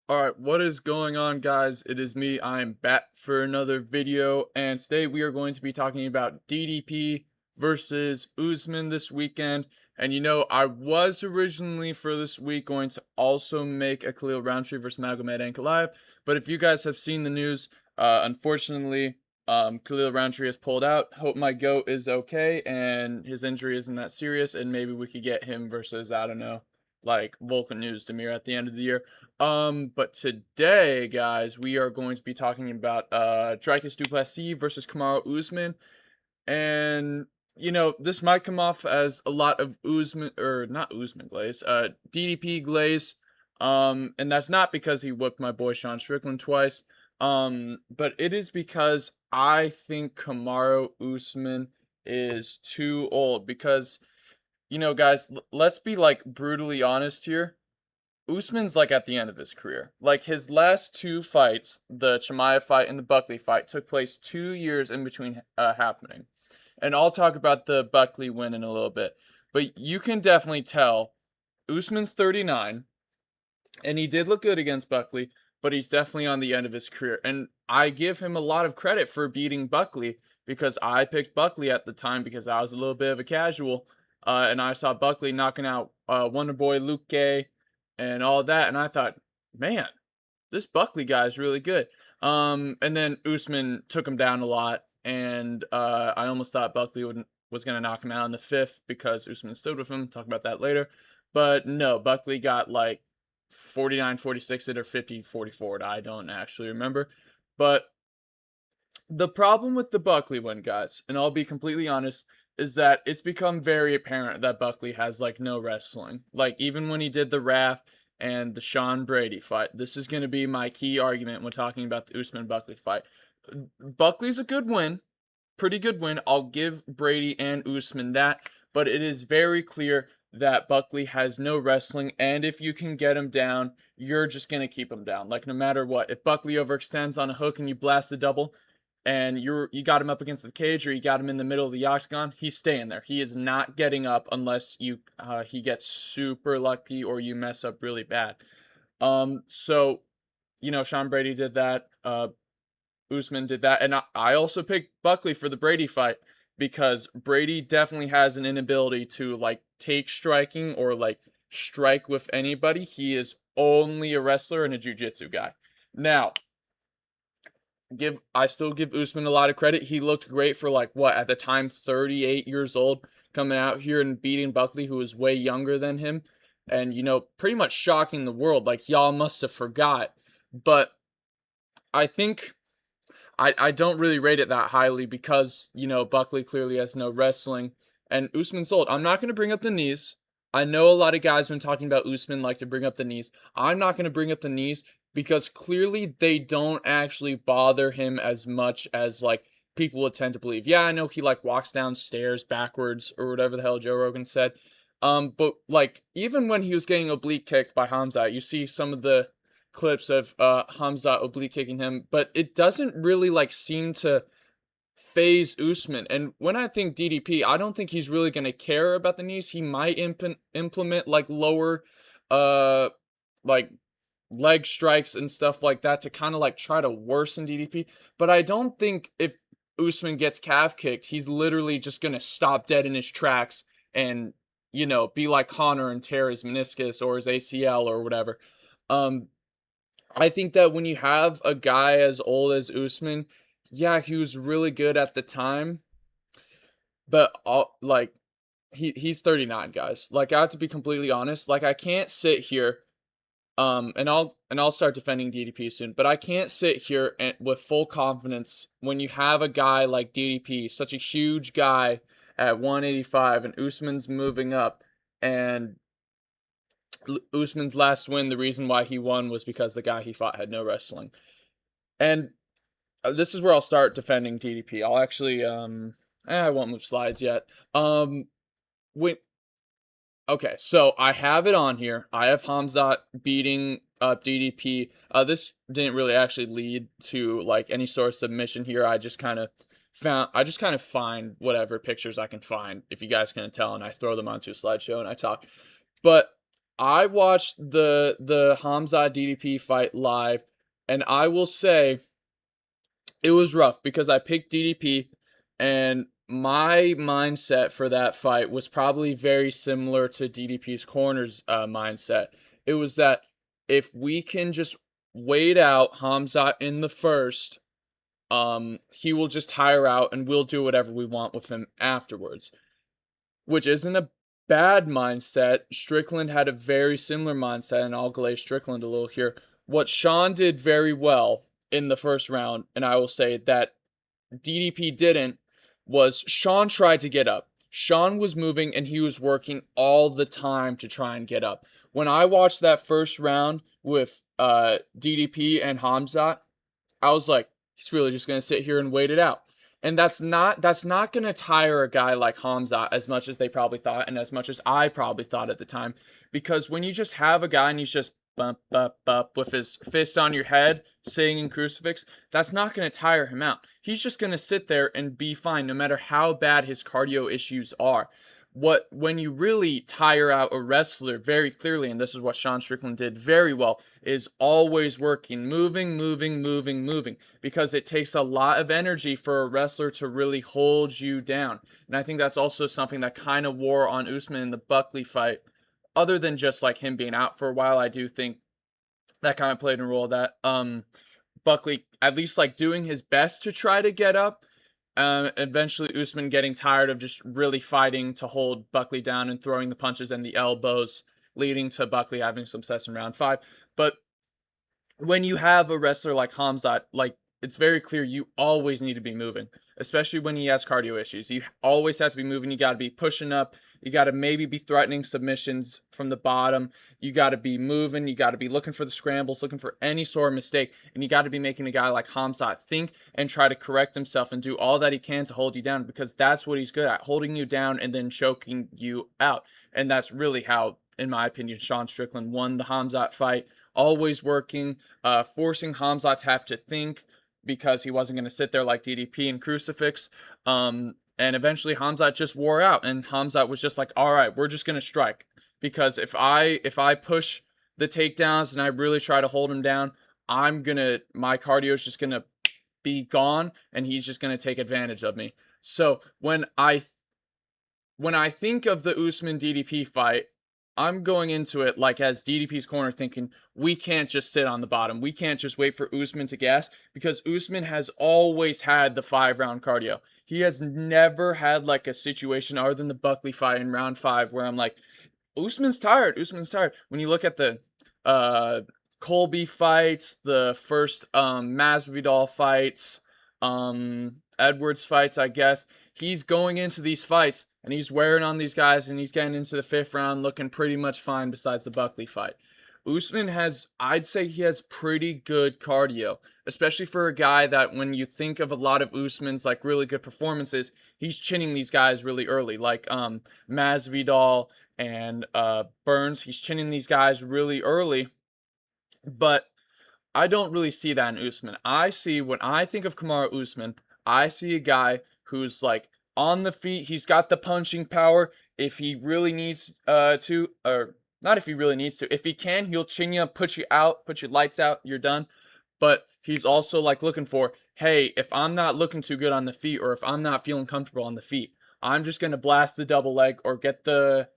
Alright, what is going on, guys? It is me. I am back for another video, and today we are going to be talking about DDP versus Usman this weekend. And I was originally for this week going to also make a Khalil Rountree versus ankalaev, but if you guys have seen the news, unfortunately, Khalil Rountree has pulled out. Hope my goat is okay and his injury isn't that serious, and maybe we could get him versus, I don't know, like Vulcan News Demir at the end of the year. But today, guys, we are going to be talking about Dricus Plessis versus Kamaru Usman. And this might come off as a lot of Usman, or not Usman glaze, DDP glaze. And that's not because he whipped my boy Sean Strickland twice. But it is because I think Kamaru Usman is too old. Because, guys, let's be like brutally honest here. Usman's like at the end of his career. Like his last two fights, the Chimaev fight and the Buckley fight, took place 2 years in between happening. And I'll talk about the Buckley win in a little bit. But you can definitely tell Usman's 39, and he did look good against Buckley, but he's definitely on the end of his career. And I give him a lot of credit for beating Buckley because I picked Buckley at the time because I was a little bit of a casual. And I saw Buckley knocking out Wonder Boy Luke Gay and all that, and I thought, man, this Buckley guy is really good. And then Usman took him down a lot, and I almost thought Buckley was going to knock him out in the fifth because Usman stood with him. Talk about that later. But no, Buckley got like 49-46 it or 50-44. I don't actually remember. But the problem with the Buckley win, guys, and I'll be completely honest, is that it's become very apparent that Buckley has like no wrestling. Like even when he did the Raph and the Sean Brady fight, this is going to be my key argument when talking about the Usman Buckley fight. Buckley's a good win, pretty good win. I'll give Brady and Usman that, but it is very clear that Buckley has no wrestling, and if you can get him down, you're just going to keep him down. Like no matter what, if Buckley overextends on a hook and you blast the double, and you got him up against the cage or you got him in the middle of the octagon, he's staying there. He is not getting up unless he gets super lucky or you mess up really bad. So Sean Brady did that. Usman did that, and I also picked Buckley for the Brady fight because Brady definitely has an inability to like take striking or like strike with anybody. He is only a wrestler and a jiu-jitsu guy. Now, I still give Usman a lot of credit. He looked great for like what at the time 38 years old, coming out here and beating Buckley, who was way younger than him, and pretty much shocking the world. Like y'all must have forgot, but I think I don't really rate it that highly because Buckley clearly has no wrestling and Usman's old. I'm not going to bring up the knees. I know a lot of guys when talking about Usman like to bring up the knees. I'm not going to bring up the knees because clearly they don't actually bother him as much as like people would tend to believe. Yeah, I know he like walks downstairs backwards or whatever the hell Joe Rogan said. But like even when he was getting oblique kicked by Hamza, you see some of the clips of Hamza oblique kicking him, but it doesn't really like seem to phase Usman. And when I think DDP, I don't think he's really gonna care about the knees. He might implement like lower like leg strikes and stuff like that to kind of like try to worsen DDP. But I don't think if Usman gets calf kicked, he's literally just gonna stop dead in his tracks and be like Connor and tear his meniscus or his ACL or whatever. I think that when you have a guy as old as Usman, yeah, he was really good at the time, but like he's 39, guys. Like I have to be completely honest. Like I can't sit here and I'll start defending DDP soon, but I can't sit here and with full confidence when you have a guy like DDP, such a huge guy at 185 and Usman's moving up, and Usman's last win, the reason why he won was because the guy he fought had no wrestling. And this is where I'll start defending DDP. I'll actually I won't move slides yet. When Okay, so I have it on here. I have Hamzat beating up DDP. This didn't really actually lead to like any sort of submission here. I just kind of find whatever pictures I can find, if you guys can tell, and I throw them onto a slideshow and I talk. But I watched the Hamzat DDP fight live, and I will say it was rough because I picked DDP, and my mindset for that fight was probably very similar to DDP's corner's mindset. It was that if we can just wait out Hamzat in the first, he will just tire out and we'll do whatever we want with him afterwards, which isn't a bad mindset. Strickland had a very similar mindset, and I'll glaze Strickland a little here. What Sean did very well in the first round, and I will say that DDP didn't, was Sean tried to get up. Sean was moving and he was working all the time to try and get up. When I watched that first round with DDP and Hamzat, I was like, he's really just gonna sit here and wait it out. And that's not gonna tire a guy like Hamza as much as they probably thought, and as much as I probably thought at the time. Because when you just have a guy and he's just bump, bump, bump with his fist on your head, saying in crucifix, that's not gonna tire him out. He's just gonna sit there and be fine, no matter how bad his cardio issues are. When you really tire out a wrestler very clearly, and this is what Sean Strickland did very well, is always working, moving, moving, moving, moving, because it takes a lot of energy for a wrestler to really hold you down. And I think that's also something that kind of wore on Usman in the Buckley fight. Other than just like him being out for a while, I do think that kind of played a role. That Buckley at least like doing his best to try to get up. Eventually Usman getting tired of just really fighting to hold Buckley down and throwing the punches and the elbows, leading to Buckley having some success in round 5. But when you have a wrestler like Hamzat, like, it's very clear you always need to be moving, especially when he has cardio issues. You always have to be moving. You got to be pushing up. You got to maybe be threatening submissions from the bottom. You got to be moving. You got to be looking for the scrambles, looking for any sort of mistake. And you got to be making a guy like Hamzat think and try to correct himself and do all that he can to hold you down, because that's what he's good at, holding you down and then choking you out. And that's really how, in my opinion, Sean Strickland won the Hamzat fight. Always working, forcing Hamzat to have to think, because he wasn't going to sit there like DDP and crucifix. And eventually Hamzat just wore out, and Hamzat was just like, all right, we're just going to strike, because if I push the takedowns and I really try to hold him down, my cardio is just going to be gone, and he's just going to take advantage of me. So when I think of the Usman DDP fight, I'm going into it like as DDP's corner, thinking we can't just sit on the bottom. We can't just wait for Usman to gas, because Usman has always had the 5-round cardio. He has never had like a situation other than the Buckley fight in round 5 where I'm like, Usman's tired. Usman's tired. When you look at the Colby fights, the first Masvidal fights, Edwards fights, I guess, he's going into these fights and he's wearing on these guys, and he's getting into the 5th round looking pretty much fine besides the Buckley fight. Usman has, I'd say he has pretty good cardio, especially for a guy that, when you think of a lot of Usman's like really good performances, he's chinning these guys really early, like Masvidal and Burns. He's chinning these guys really early, but I don't really see that in Usman. When I think of Kamaru Usman, I see a guy who's like on the feet. He's got the punching power. If he really needs to, or not if he really needs to, if he can, he'll chin you, put you out, put your lights out, you're done. But he's also like looking for, hey, if I'm not looking too good on the feet, or if I'm not feeling comfortable on the feet, I'm just gonna blast the double leg or get the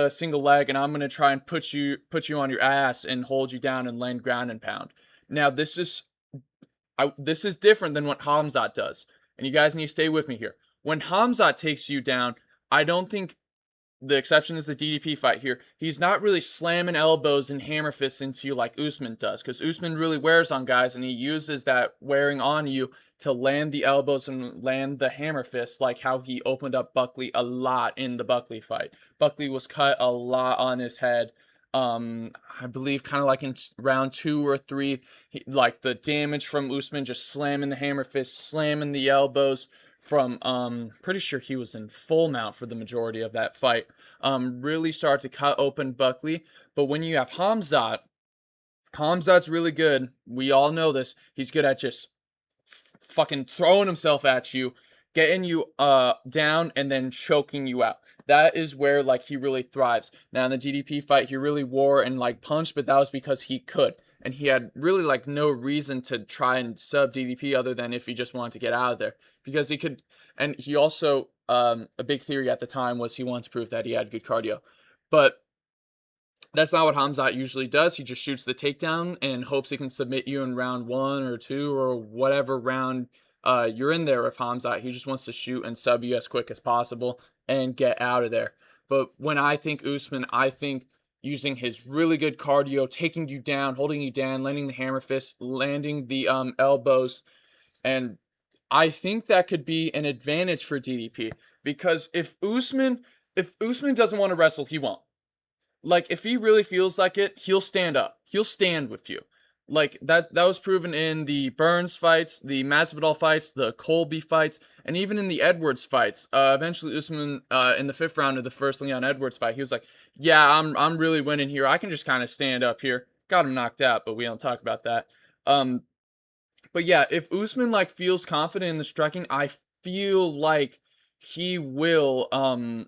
single leg, and I'm gonna try and put you on your ass and hold you down and land ground and pound. Now this is different than what Hamzat does, and you guys need to stay with me here. When Hamzat takes you down, I don't think, the exception is the DDP fight here, he's not really slamming elbows and hammer fists into you like Usman does, because Usman really wears on guys, and he uses that wearing on you to land the elbows and land the hammer fists, like how he opened up Buckley a lot in the Buckley fight. Buckley was cut a lot on his head. I believe kind of like in round 2 or 3, like the damage from Usman just slamming the hammer fist, slamming the elbows from, pretty sure he was in full mount for the majority of that fight, really started to cut open Buckley. But when you have Hamzat's really good. We all know this. He's good at just fucking throwing himself at you, getting you down and then choking you out. That is where like he really thrives. Now in the DDP fight, he really wore and like punched, but that was because he could. And he had really like no reason to try and sub DDP other than if he just wanted to get out of there. Because he could, and he also a big theory at the time was he wanted to prove that he had good cardio. But that's not what Hamzat usually does. He just shoots the takedown and hopes he can submit you in round 1 or 2 or whatever round you're in there with Hamzat. He just wants to shoot and sub you as quick as possible and get out of there. But when I think Usman, I think using his really good cardio, taking you down, holding you down, landing the hammer fist, landing the elbows, and I think that could be an advantage for DDP because if Usman doesn't want to wrestle, he won't. Like if he really feels like it, he'll stand up. He'll stand with you. Like that was proven in the Burns fights, the Masvidal fights, the Colby fights, and even in the Edwards fights. Eventually Usman in the 5th round of the first Leon Edwards fight, he was like, "Yeah, I'm really winning here. I can just kind of stand up here." Got him knocked out, but we don't talk about that. Um but yeah, if Usman like feels confident in the striking, I feel like he will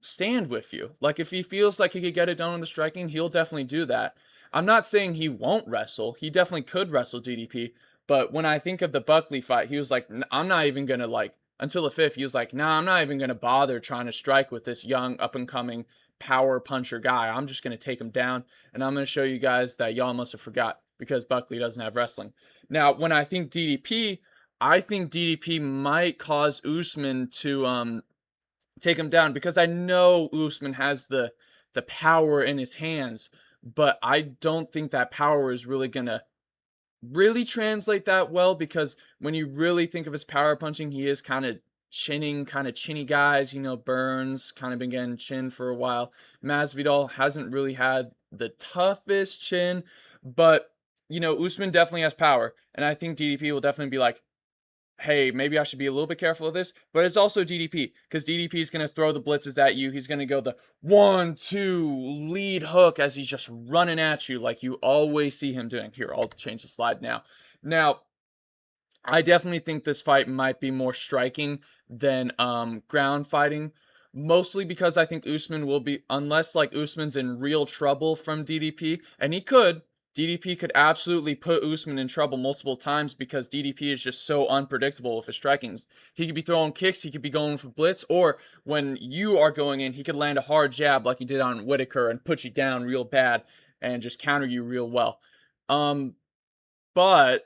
stand with you. Like if he feels like he could get it done on the striking, he'll definitely do that. I'm not saying he won't wrestle. He definitely could wrestle DDP, but when I think of the Buckley fight, he was like, I'm not even going to like until the 5th, he was like, "Nah, I'm not even going to bother trying to strike with this young up and coming power puncher guy. I'm just going to take him down and I'm going to show you guys that y'all must have forgot because Buckley doesn't have wrestling." Now, when I think DDP, I think DDP might cause Usman to take him down because I know Usman has the power in his hands, but I don't think that power is really gonna really translate that well because when you really think of his power punching, he is kind of chinny guys. You know, Burns kind of been getting chin for a while. Masvidal hasn't really had the toughest chin, but you know, Usman definitely has power, and I think DDP will definitely be like, "Hey, maybe I should be a little bit careful of this." But it's also DDP because DDP is going to throw the blitzes at you. He's going to go the 1-2 lead hook as he's just running at you like you always see him doing. Here, I'll change the slide now. Now, I definitely think this fight might be more striking than ground fighting, mostly because I think Usman will be, unless like Usman's in real trouble from DDP, and DDP could absolutely put Usman in trouble multiple times because DDP is just so unpredictable with his striking. He could be throwing kicks, he could be going for blitz, or when you are going in, he could land a hard jab like he did on Whitaker and put you down real bad and just counter you real well. But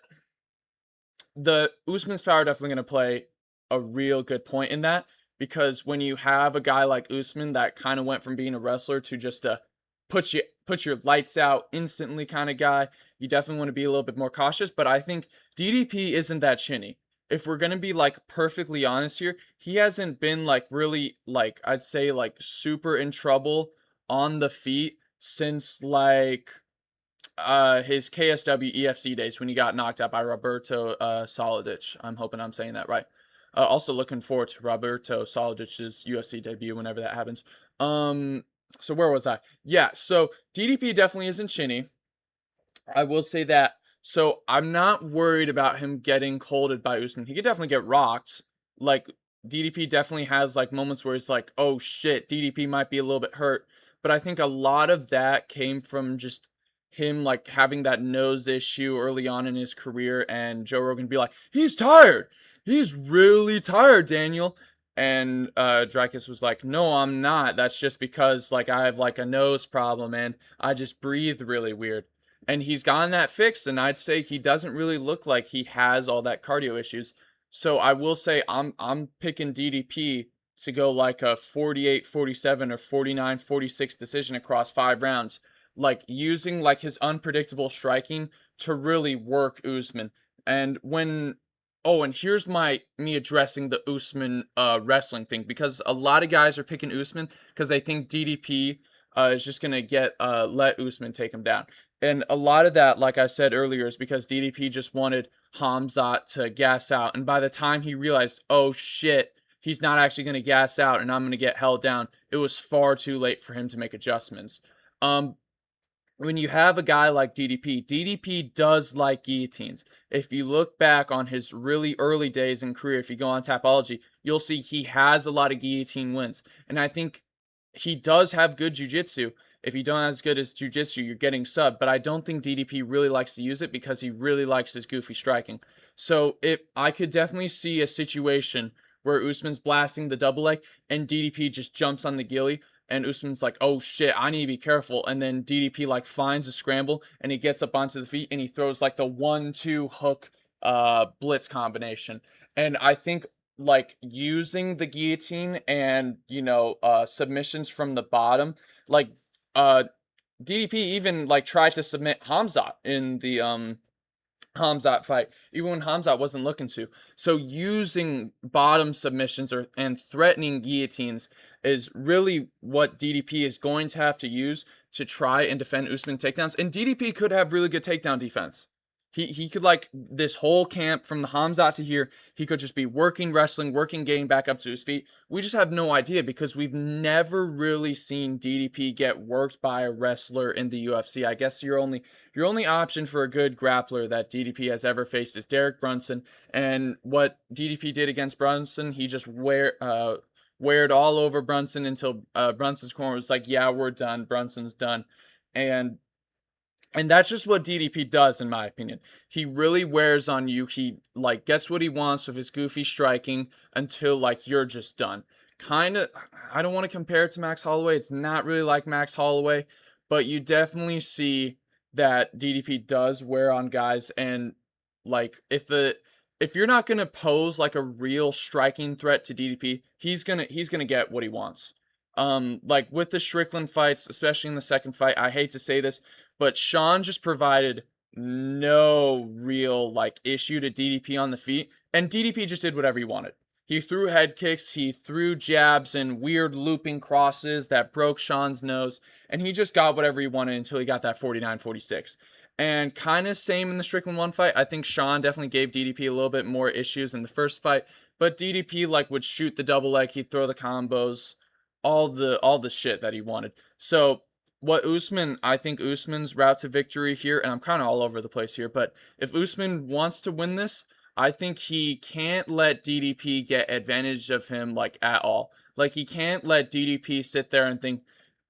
the Usman's power definitely going to play a real good point in that because when you have a guy like Usman that kind of went from being a wrestler to just a put your lights out instantly kind of guy, you definitely want to be a little bit more cautious. But I think DDP isn't that chinny. If we're gonna be like perfectly honest here, he hasn't been like really like I'd say like super in trouble on the feet since like his KSW EFC days when he got knocked out by Roberto Solidich. I'm hoping I'm saying that right. Also looking forward to Roberto Solidich's UFC debut whenever that happens. So where was I? Yeah, so DDP definitely isn't chinny. I will say that. So I'm not worried about him getting colded by Usman. He could definitely get rocked. Like DDP definitely has like moments where it's like, oh shit, DDP might be a little bit hurt. But I think a lot of that came from just him like having that nose issue early on in his career and Joe Rogan be like, he's tired. He's really tired, Daniel. And Dricus was like, no, I'm not. That's just because like I have like a nose problem and I just breathe really weird and he's gotten that fixed, and I'd say he doesn't really look like he has all that cardio issues. So I will say I'm picking DDP to go like a 48-47 or 49-46 decision across 5 rounds, like using like his unpredictable striking to really work Usman. And when and here's me addressing the Usman wrestling thing because a lot of guys are picking Usman because they think DDP is just gonna get let Usman take him down. And a lot of that, like I said earlier, is because DDP just wanted Hamzat to gas out. And by the time he realized, oh shit, he's not actually going to gas out and I'm going to get held down, it was far too late for him to make adjustments. Um, when you have a guy like DDP, DDP does like guillotines. If you look back on his really early days in career, if you go on Tapology, you'll see he has a lot of guillotine wins. And I think he does have good jiu-jitsu. If you don't have as good as jiu-jitsu, you're getting sub. But I don't think DDP really likes to use it because he really likes his goofy striking. So I could definitely see a situation where Usman's blasting the double leg and DDP just jumps on the gilly and Usman's like, oh shit, I need to be careful. And then DDP like finds a scramble and he gets up onto the feet and he throws like the 1-2 hook blitz combination. And I think like using the guillotine and submissions from the bottom, like uh DDP even like tried to submit Hamzat in the Hamzat fight, even when Hamzat wasn't looking to. So using bottom submissions and threatening guillotines is really what DDP is going to have to use to try and defend Usman takedowns. And DDP could have really good takedown defense. He could like this whole camp from the Hamzat to here, he could just be working wrestling, working getting back up to his feet. We just have no idea because we've never really seen DDP get worked by a wrestler in the UFC. I guess your only option for a good grappler that DDP has ever faced is Derek Brunson. And what DDP did against Brunson, he just wared all over Brunson until Brunson's corner was like, yeah, we're done. Brunson's done. And that's just what DDP does, in my opinion. He really wears on you. He like gets what he wants with his goofy striking until like you're just done. Kind of, I don't want to compare it to Max Holloway. It's not really like Max Holloway, but you definitely see that DDP does wear on guys. And like if you're not gonna pose like a real striking threat to DDP, he's gonna get what he wants. Like with the Strickland fights, especially in the second fight, I hate to say this, but Sean just provided no real like issue to DDP on the feet, and DDP just did whatever he wanted. He threw head kicks, he threw jabs and weird looping crosses that broke Sean's nose, and he just got whatever he wanted until he got that 49-46. And kind of same in the Strickland 1 fight. I think Sean definitely gave DDP a little bit more issues in the first fight, but DDP like would shoot the double leg, he'd throw the combos, all the shit that he wanted. So I think Usman's route to victory here, and I'm kind of all over the place here, but if Usman wants to win this, I think he can't let DDP get advantage of him like at all. Like he can't let DDP sit there and think,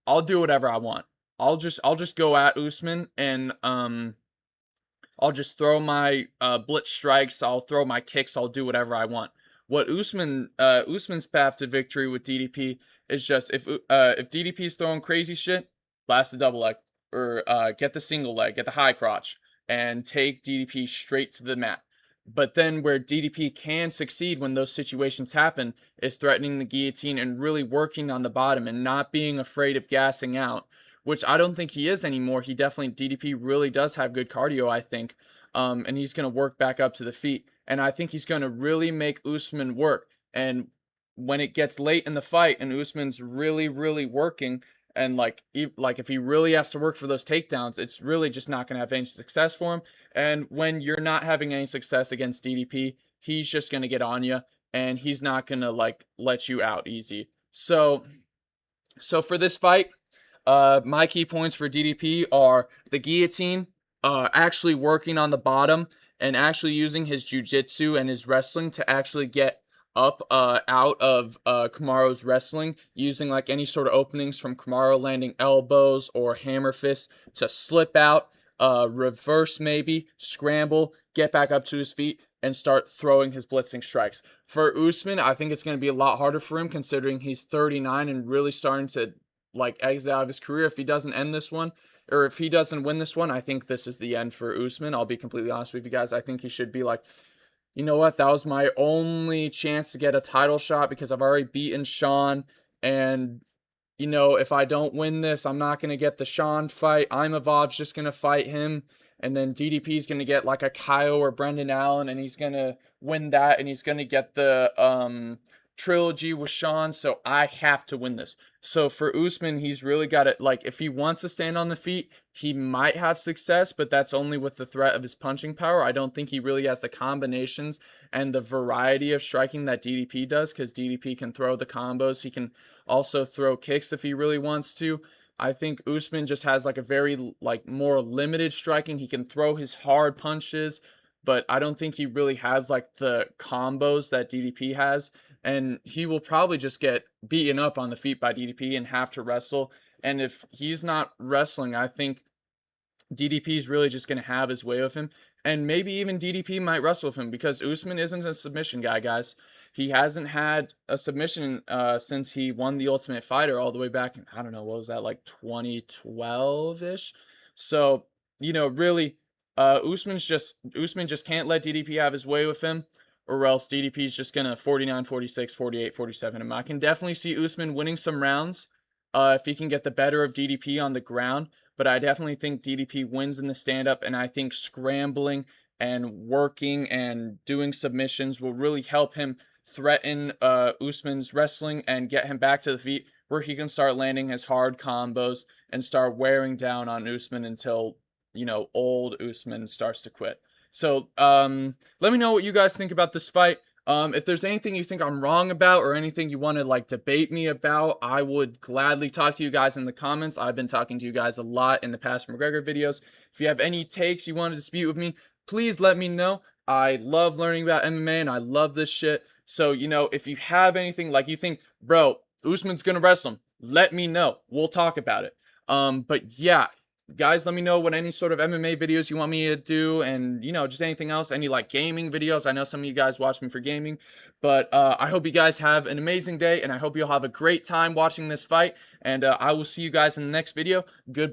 I'll do whatever I want. I'll just go at Usman and I'll just throw my blitz strikes, I'll throw my kicks, I'll do whatever I want. What Usman's path to victory with DDP is just if DDP's throwing crazy shit, blast the double leg or get the single leg, get the high crotch, and take DDP straight to the mat. But then where DDP can succeed when those situations happen is threatening the guillotine and really working on the bottom and not being afraid of gassing out, which I don't think he is anymore. DDP really does have good cardio, I think. And he's going to work back up to the feet. And I think he's going to really make Usman work. And when it gets late in the fight and Usman's really, really working, and like if he really has to work for those takedowns, it's really just not going to have any success for him. And when you're not having any success against DDP, he's just going to get on you, and he's not going to like let you out easy. So for this fight, my key points for DDP are the guillotine, actually working on the bottom, and actually using his jiu-jitsu and his wrestling to actually get up out of Kamaru's wrestling, using like any sort of openings from Kamaru, landing elbows or hammer fists to slip out, reverse maybe, scramble, get back up to his feet, and start throwing his blitzing strikes. For Usman, I think it's going to be a lot harder for him considering he's 39 and really starting to like exit out of his career. If he doesn't end this one, or if he doesn't win this one, I think this is the end for Usman. I'll be completely honest with you guys. I think he should be like, you know what, that was my only chance to get a title shot because I've already beaten Sean, and if I don't win this, I'm not going to get the Sean fight. Imavov's just going to fight him, and then DDP's going to get like a Kyle or Brendan Allen, and he's going to win that, and he's going to get the trilogy with Sean, so I have to win this. So for Usman, he's really got it. Like, if he wants to stand on the feet, he might have success, but that's only with the threat of his punching power. I don't think he really has the combinations and the variety of striking that DDP does, because DDP can throw the combos. He can also throw kicks if he really wants to. I think Usman just has like a very like more limited striking. He can throw his hard punches, but I don't think he really has like the combos that DDP has. And he will probably just get beaten up on the feet by DDP and have to wrestle. And if he's not wrestling, I think DDP is really just going to have his way with him. And maybe even DDP might wrestle with him because Usman isn't a submission guy, guys. He hasn't had a submission since he won the Ultimate Fighter all the way back in, I don't know, what was that, like 2012-ish? So, really, Usman just can't let DDP have his way with him, or else DDP is just going to 49, 46, 48, 47 him. I can definitely see Usman winning some rounds if he can get the better of DDP on the ground. But I definitely think DDP wins in the stand-up, and I think scrambling and working and doing submissions will really help him threaten Usman's wrestling and get him back to the feet where he can start landing his hard combos and start wearing down on Usman until, old Usman starts to quit. So let me know what you guys think about this fight. If there's anything you think I'm wrong about or anything you want to like debate me about, I would gladly talk to you guys in the comments. I've been talking to you guys a lot in the past McGregor videos. If you have any takes you want to dispute with me, please let me know. I love learning about MMA and I love this shit. So, if you have anything like you think, bro, Usman's gonna wrestle him, let me know. We'll talk about it. But yeah, guys, let me know what any sort of MMA videos you want me to do, and just anything else, any like gaming videos. I know some of you guys watch me for gaming, but I hope you guys have an amazing day, and I hope you'll have a great time watching this fight, and I will see you guys in the next video. Good